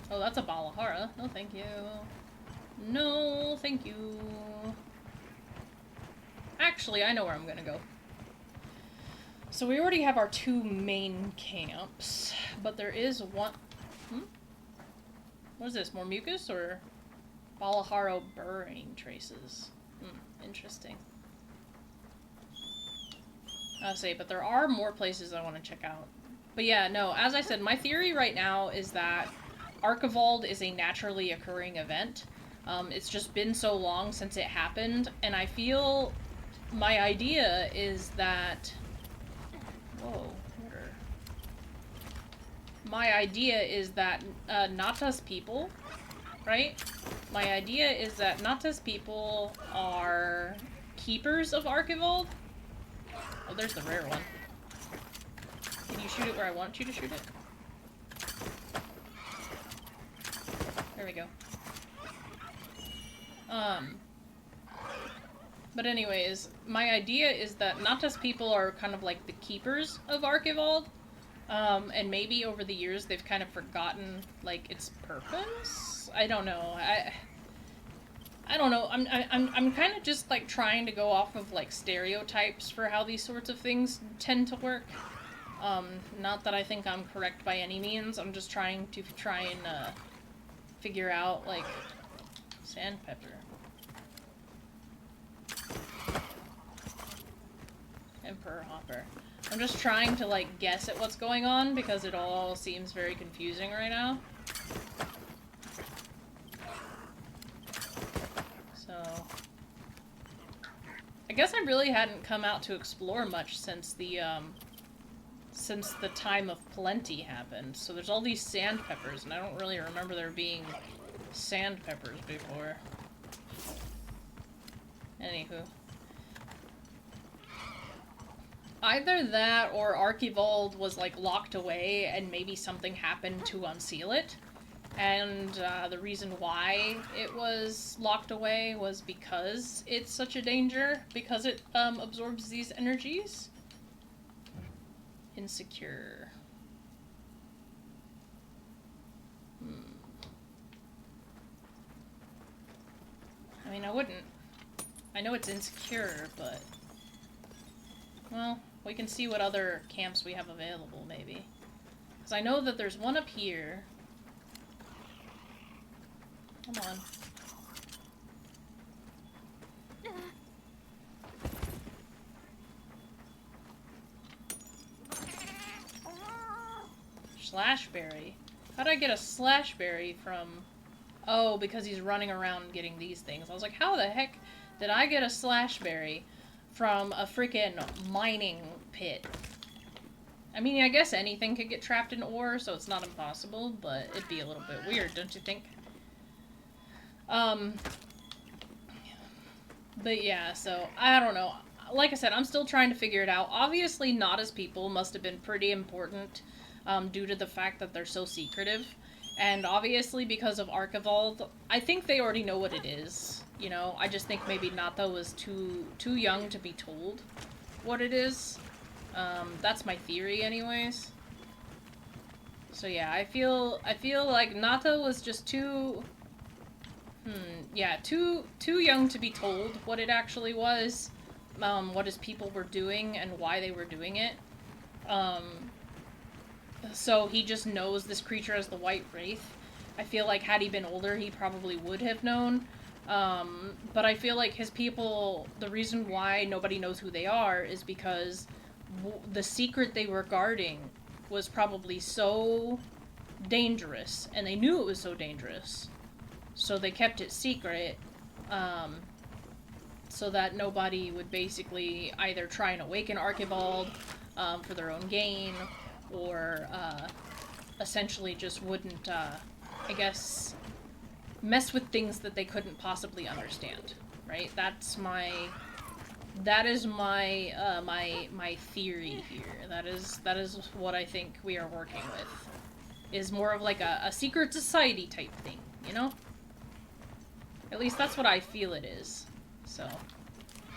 Oh, that's a Balahara. No, thank you. No, thank you. Actually, I know where I'm gonna go. So we already have our 2 main camps, but there is one... What is this, more mucus, or... Balaharo burrowing traces. Interesting. I'll say, but there are more places I want to check out. But yeah, no, as I said, my theory right now is that Archibald is a naturally occurring event. It's just been so long since it happened, and I feel my idea is that... Whoa, order. My idea is that Nata's people, right? My idea is that Nata's people are keepers of Archibald. Oh, there's the rare one. Can you shoot it where I want you to shoot it? There we go. But anyways, my idea is that not just people are kind of like the keepers of Archivald, and maybe over the years they've kind of forgotten, like, its purpose? I don't know. I don't know. I'm kind of just, like, trying to go off of, like, stereotypes for how these sorts of things tend to work. Not that I think I'm correct by any means. I'm just trying to figure out, like, sandpepper. Emperor Hopper. I'm just trying to, like, guess at what's going on because it all seems very confusing right now. So, I guess I really hadn't come out to explore much since the time of plenty happened. So there's all these sandpeppers, and I don't really remember there being sandpeppers before. Anywho. Either that or Archivald was, like, locked away and maybe something happened to unseal it. And the reason why it was locked away was because it's such a danger, because it absorbs these energies. Insecure. I mean, I wouldn't. I know it's insecure, but... Well, we can see what other camps we have available, maybe. Because I know that there's one up here. Come on. Slashberry. How did I get a slashberry from... Oh, because he's running around getting these things. I was like, how the heck did I get a slashberry from a freaking mining pit? I mean, I guess anything could get trapped in ore, so it's not impossible, but it'd be a little bit weird, don't you think? But yeah, so, I don't know. Like I said, I'm still trying to figure it out. Obviously, Nada's people must have been pretty important, due to the fact that they're so secretive. And obviously, because of Archivald, I think they already know what it is. You know, I just think maybe Nata was too young to be told what it is. That's my theory anyways. So yeah, I feel like Nata was just too young to be told what it actually was, what his people were doing and why they were doing it. So he just knows this creature as the White Wraith. I feel like had he been older, he probably would have known. But I feel like his people, the reason why nobody knows who they are is because the secret they were guarding was probably so dangerous, and they knew it was so dangerous. So they kept it secret, so that nobody would basically either try and awaken Archibald for their own gain, or essentially just wouldn't, I guess, mess with things that they couldn't possibly understand, right? That is my my theory here. That is what I think we are working with. Is more of like a secret society type thing, you know? At least that's what I feel it is. So,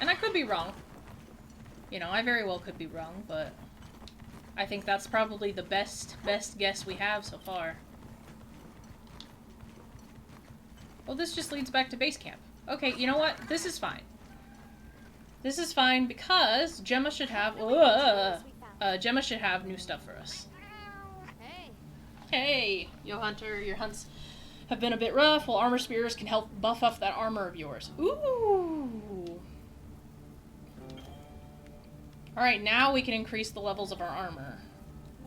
and I could be wrong. You know, I very well could be wrong, but I think that's probably the best guess we have so far. Well, this just leads back to base camp. Okay, you know what? This is fine. This is fine because Gemma should have Gemma should have new stuff for us. Hey, Yo Hunter, your hunts have been a bit rough. Well, armor spears can help buff up that armor of yours. Ooh. Alright, now we can increase the levels of our armor.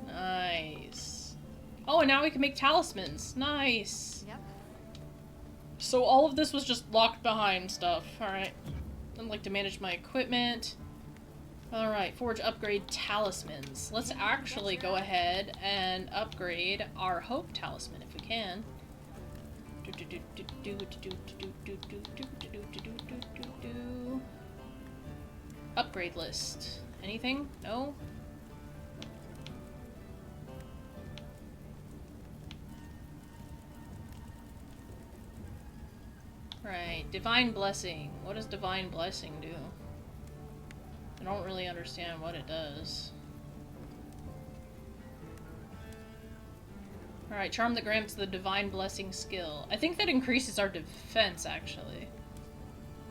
Nice. Oh, and now we can make talismans. Nice. Yep. So all of this was just locked behind stuff. Alright. I'd like to manage my equipment. Alright, forge upgrade talismans. Let's actually go ahead and upgrade our hope talisman if we can. Upgrade list. Anything? No? Divine Blessing. What does Divine Blessing do? I don't really understand what it does. Alright, Charm that grants the Divine Blessing skill. I think that increases our defense, actually.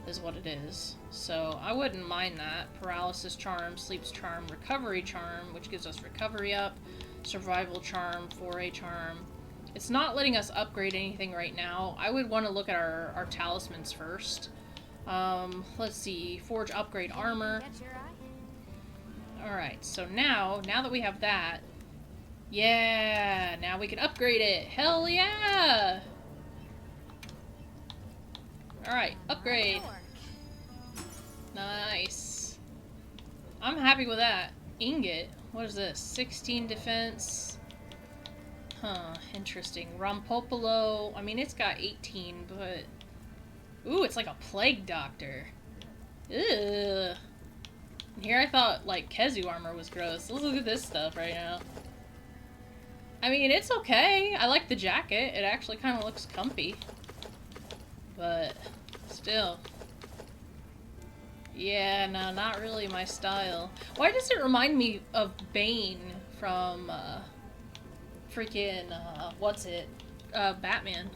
Is what it is. So, I wouldn't mind that. Paralysis Charm, Sleep's Charm, Recovery Charm, which gives us recovery up. Survival Charm, Foray Charm. It's not letting us upgrade anything right now. I would want to look at our talismans first. Let's see. Forge Upgrade Armor. Alright, so now that we have that, yeah, now we can upgrade it. Hell yeah! Alright, upgrade. Nice. I'm happy with that. Ingot. What is this? 16 defense. Huh, interesting. Rompopolo. I mean, it's got 18, but... Ooh, it's like a plague doctor. Ugh. And here I thought, like, Kezu armor was gross. Let's look at this stuff right now. I mean, it's okay. I like the jacket. It actually kind of looks comfy. But, still. Yeah, no, not really my style. Why does it remind me of Bane from, freaking, what's it? Batman.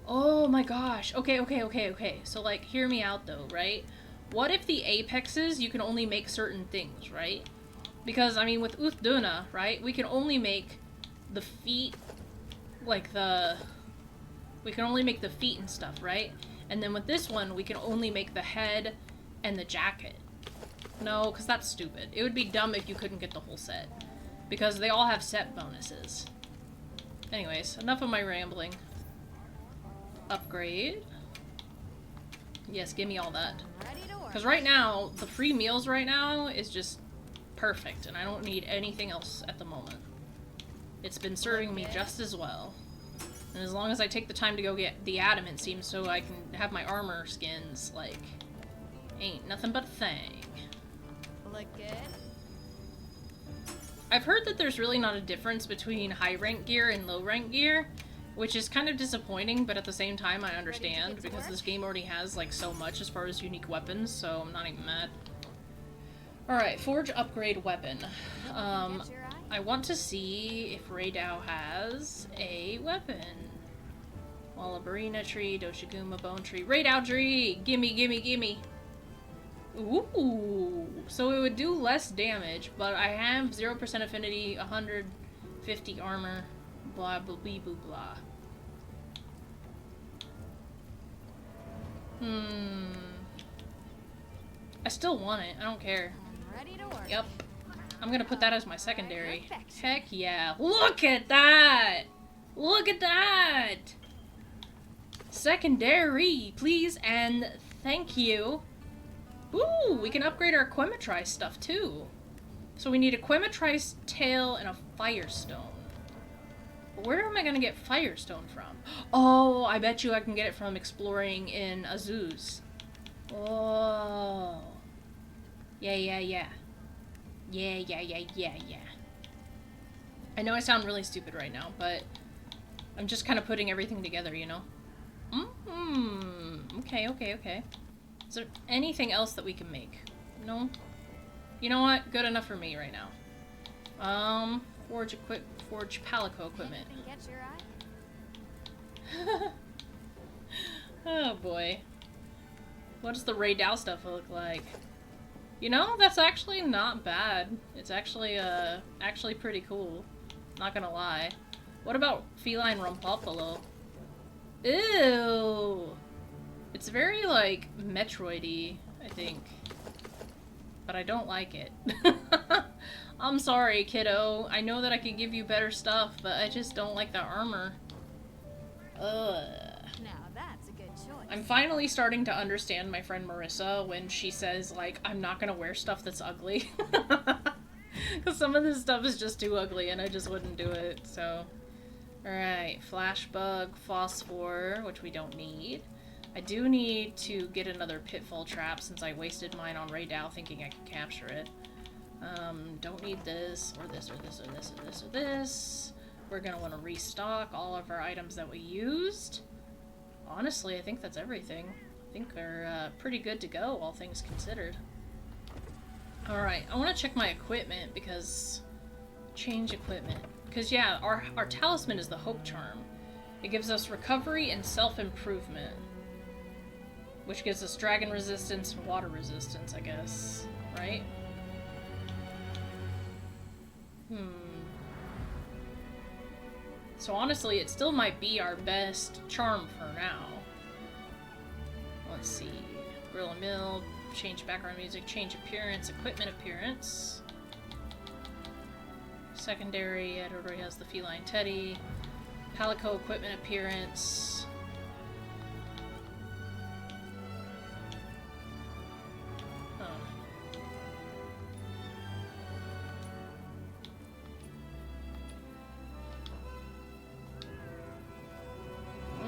Oh my gosh. Okay. So, like, hear me out, though, right? What if the apexes, you can only make certain things, right? Because, I mean, with Uthduna, right, we can only make the feet, like we can only make the feet and stuff, right? And then with this one, we can only make the head and the jacket. No, because that's stupid. It would be dumb if you couldn't get the whole set. Because they all have set bonuses. Anyways, enough of my rambling. Upgrade. Yes, give me all that. Because right now, the free meals right now is just perfect, and I don't need anything else at the moment. It's been serving me just as well. And as long as I take the time to go get the adamant seam so I can have my armor skins, like, ain't nothing but a thing. Look good. I've heard that there's really not a difference between high rank gear and low rank gear, which is kind of disappointing, but at the same time I understand because this game already has like so much as far as unique weapons, so I'm not even mad. Alright, Forge Upgrade Weapon. I want to see if Raydao has a weapon. Wallabarina Tree, Doshiguma Bone Tree, Raydao Tree! Gimme! Ooh! So it would do less damage, but I have 0% affinity, 150 armor, blah blah blah blah blah. I still want it, I don't care. Ready to work. Yep. I'm gonna put that as my secondary. Heck yeah. Look at that! Look at that! Secondary, please, and thank you. Ooh, we can upgrade our Quematrice stuff, too. So we need a Quematrice tail and a Firestone. But where am I gonna get Firestone from? Oh, I bet you I can get it from exploring in Azuz. Oh. Yeah. I know I sound really stupid right now, but I'm just kind of putting everything together, you know? Okay. Is there anything else that we can make? No? You know what? Good enough for me right now. Forge Palico equipment. Oh boy. What does the Raydao stuff look like? You know, that's actually not bad. It's actually pretty cool. Not gonna lie. What about Feline Rompopolo? Ew! It's very, like, Metroid-y, I think. But I don't like it. I'm sorry, kiddo. I know that I could give you better stuff, but I just don't like the armor. Ugh. Now that's a good choice. I'm finally starting to understand my friend Marissa when she says, like, I'm not gonna wear stuff that's ugly. Because some of this stuff is just too ugly and I just wouldn't do it, so. Alright, Flashbug, Phosphor, which we don't need. I do need to get another Pitfall Trap since I wasted mine on Raydao thinking I could capture it. Don't need this, or this, or this, or this, or this, or this. We're gonna want to restock all of our items that we used. Honestly, I think that's everything. I think are pretty good to go, all things considered. Alright, I want to check my equipment because... Change equipment. Because yeah, our talisman is the Hope Charm. It gives us recovery and self-improvement. Which gives us dragon resistance and water resistance, I guess. Right? So honestly, it still might be our best charm for now. Let's see. Grill and mill, change background music, change appearance, equipment appearance. Secondary, it already has the feline teddy. Palico equipment appearance.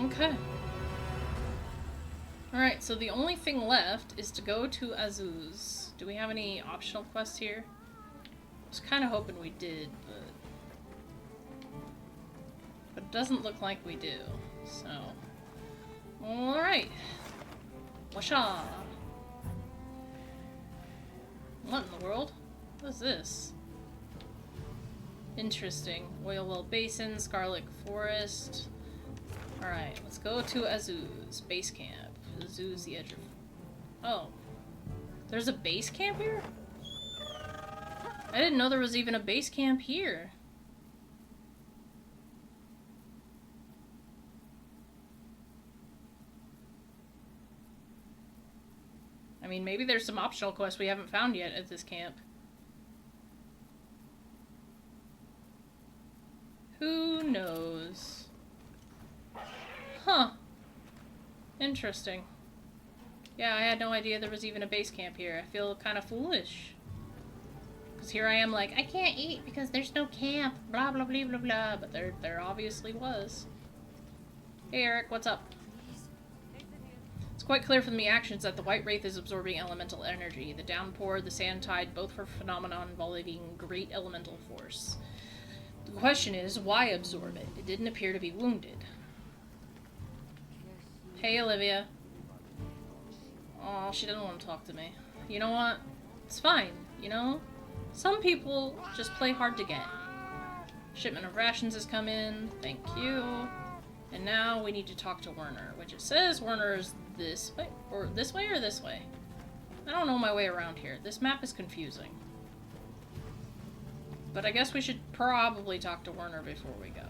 Okay. Alright, so the only thing left is to go to Azuz. Do we have any optional quests here? I was kind of hoping we did, but it doesn't look like we do, so... Alright. Washa! What in the world? What is this? Interesting. Oil Basin, Scarlet Forest... Alright, let's go to Azuz, base camp. Azuz, the edge of... Oh. There's a base camp here? I didn't know there was even a base camp here. I mean, maybe there's some optional quests we haven't found yet at this camp. Who knows? Huh. Interesting. Yeah, I had no idea there was even a base camp here. I feel kind of foolish. Because here I am like, I can't eat because there's no camp. Blah, blah, blah, blah, blah. But there obviously was. Hey, Eric, what's up? It's quite clear from the actions that the White Wraith is absorbing elemental energy. The downpour, the sand tide, both for phenomena involving great elemental force. The question is, why absorb it? It didn't appear to be wounded. Hey, Olivia. Oh, she doesn't want to talk to me. You know what? It's fine, you know? Some people just play hard to get. Shipment of rations has come in. Thank you. And now we need to talk to Werner, which it says Werner is this way? Or this way or this way? I don't know my way around here. This map is confusing. But I guess we should probably talk to Werner before we go.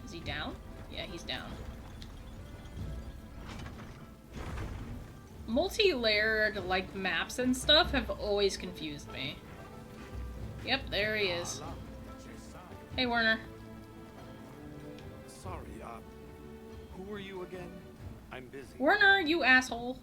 Is he down? Yeah, he's down. Multi-layered, like, maps and stuff have always confused me. Yep, there he is. Hey, Werner. Sorry, who are you again? I'm busy. Werner, you asshole.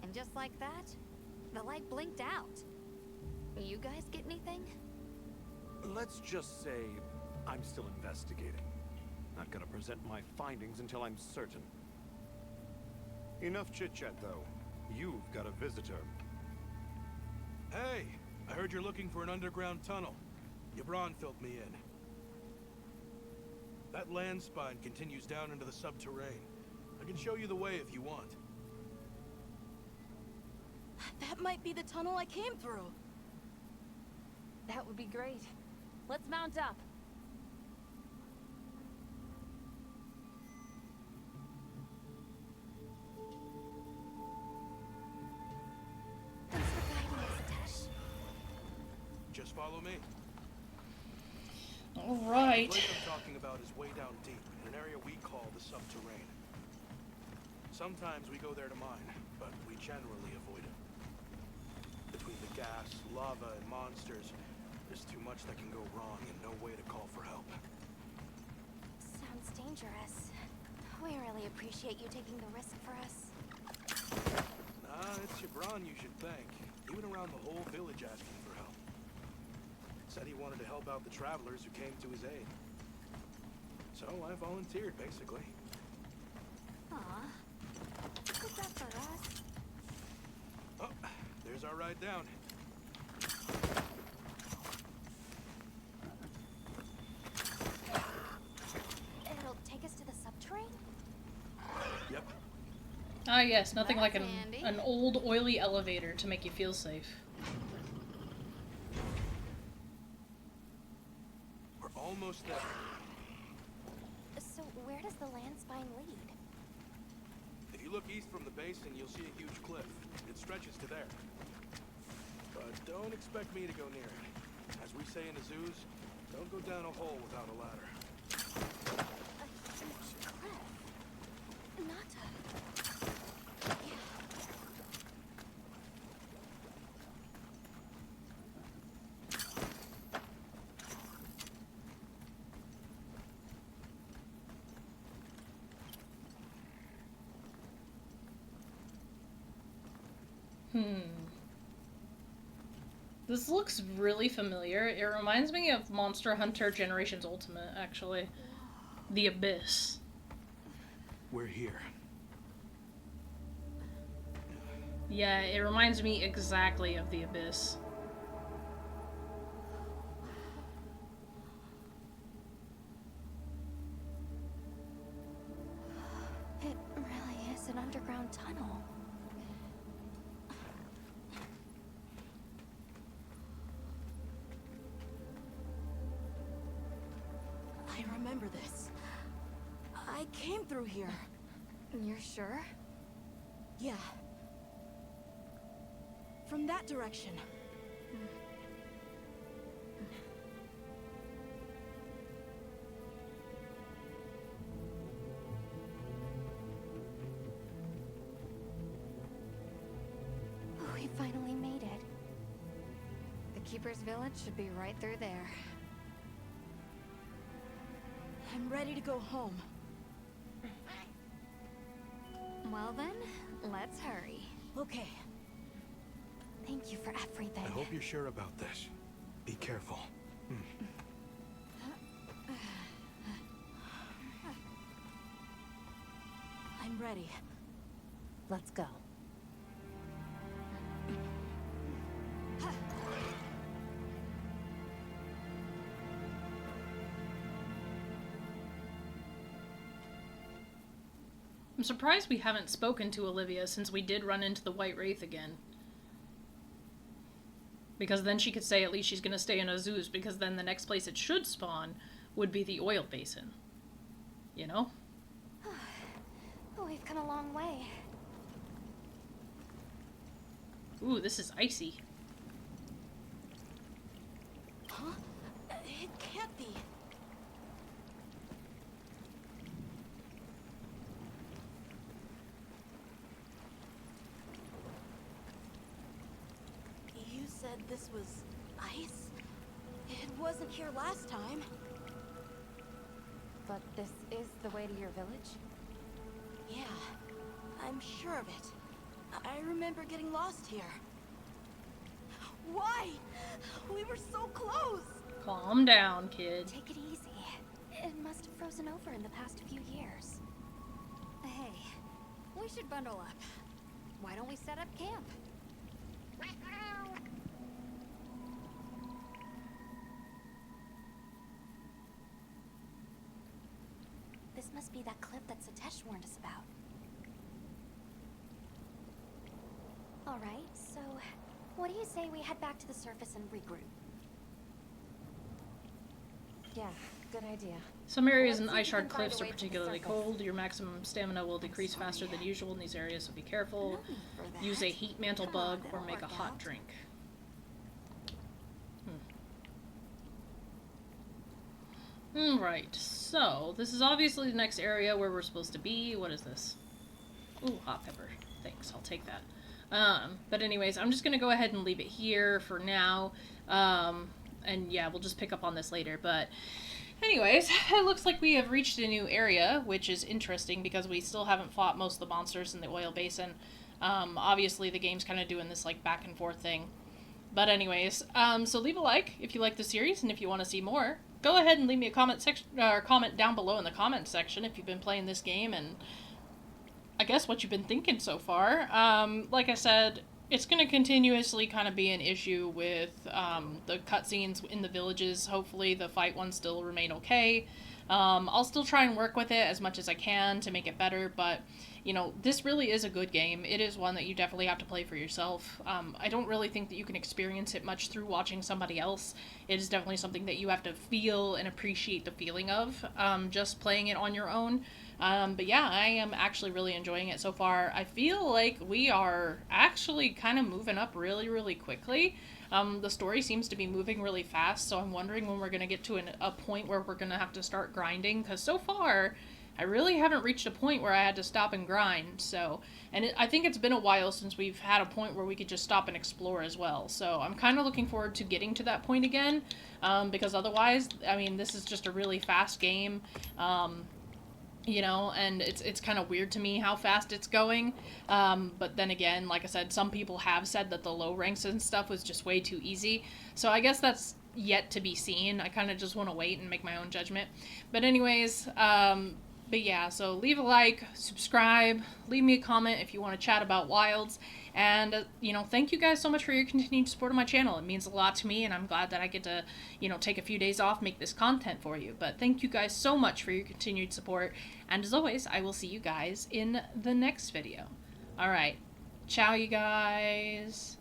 And just like that, the light blinked out. You guys get anything? Let's just say I'm still investigating. Not gonna present my findings until I'm certain. Enough chit-chat, though. You've got a visitor. Hey, I heard you're looking for an underground tunnel. Yabron filled me in. That land spine continues down into the subterranean. I can show you the way if you want. That might be the tunnel I came through. That would be great. Let's mount up. Thanks for guiding us, Tesh. Just follow me. Alright. The place I'm talking about is way down deep, in an area we call the subterranean. Sometimes we go there to mine, but we generally avoid it. Between the gas, lava, and monsters, there's too much that can go wrong and no way to call for help. Sounds dangerous. We really appreciate you taking the risk for us. Nah, it's Yabron you should thank. He went around the whole village asking for help. Said he wanted to help out the travelers who came to his aid. So I volunteered, basically. Aw. What's that for us? Oh, there's our ride down. Ah, yes, nothing like That's handy. an old, oily elevator to make you feel safe. We're almost there. So where does the land spine lead? If you look east from the basin, you'll see a huge cliff. It stretches to there. But don't expect me to go near it. As we say in Azuz, don't go down a hole without a ladder. A huge cliff. Not a... Yeah. This looks really familiar. It reminds me of Monster Hunter Generations Ultimate, actually. The Abyss. We're here. Yeah, it reminds me exactly of The Abyss. It really is an underground tunnel. I remember this. I came through here. You're sure? Yeah. From that direction. We finally made it. The Keeper's Village should be right through there. I'm ready to go home. Well then, let's hurry. Okay. Thank you for everything. I hope you're sure about this. Be careful. I'm ready. Let's go. I'm surprised we haven't spoken to Olivia since we did run into the White Wraith again. Because then she could say at least she's going to stay in Azuz, because then the next place it should spawn would be the Oil Basin. You know? We've come a long way. Ooh, this is icy. Huh? It can't be. You said this was ice? It wasn't here last time. But this is the way to your village? Yeah, I'm sure of it. I remember getting lost here. Why? We were so close! Calm down, kid. Take it easy. It must have frozen over in the past few years. Hey, we should bundle up. Why don't we set up camp? This must be that cliff that Satesh warned us about. Alright, so what do you say we head back to the surface and regroup? Yeah, good idea. Some areas in Let's see if Ice we Shard can find cliffs a are way to the particularly surface. cold. Your maximum stamina will decrease faster than usual in these areas, so be careful. No need for that. Use a heat mantle Come on, bug or it'll make a work hot out. drink. Right, so this is obviously the next area where we're supposed to be. What is this? Ooh, hot pepper. Thanks, I'll take that. But anyways, I'm just gonna go ahead and leave it here for now. And yeah, we'll just pick up on this later. But anyways, it looks like we have reached a new area, which is interesting because we still haven't fought most of the monsters in the Oil Basin. Obviously the game's kind of doing this like back and forth thing. But anyways, so leave a like if you like the series, and if you want to see more, go ahead and leave me a comment section or comment down below in the comment section if you've been playing this game and I guess what you've been thinking so far. Like I said, it's going to continuously kind of be an issue with the cutscenes in the villages. Hopefully the fight ones still remain okay. I'll still try and work with it as much as I can to make it better, but you know, this really is a good game. It is one that you definitely have to play for yourself. I don't really think that you can experience it much through watching somebody else. It is definitely something that you have to feel and appreciate the feeling of, just playing it on your own. But yeah, I am actually really enjoying it so far. I feel like we are actually kind of moving up really, really quickly. The story seems to be moving really fast, so I'm wondering when we're going to get to a point where we're going to have to start grinding, because so far, I really haven't reached a point where I had to stop and grind, so... And I think it's been a while since we've had a point where we could just stop and explore as well, so I'm kind of looking forward to getting to that point again, because otherwise, I mean, this is just a really fast game, you know, and it's kind of weird to me how fast it's going, but then again, like I said, some people have said that the low ranks and stuff was just way too easy, so I guess that's yet to be seen. I kind of just want to wait and make my own judgment, but anyways, but yeah, so leave a like, subscribe, leave me a comment if you want to chat about Wilds, and, you know, thank you guys so much for your continued support of my channel. It means a lot to me, and I'm glad that I get to, you know, take a few days off, make this content for you. But thank you guys so much for your continued support, and as always, I will see you guys in the next video. Alright, ciao you guys!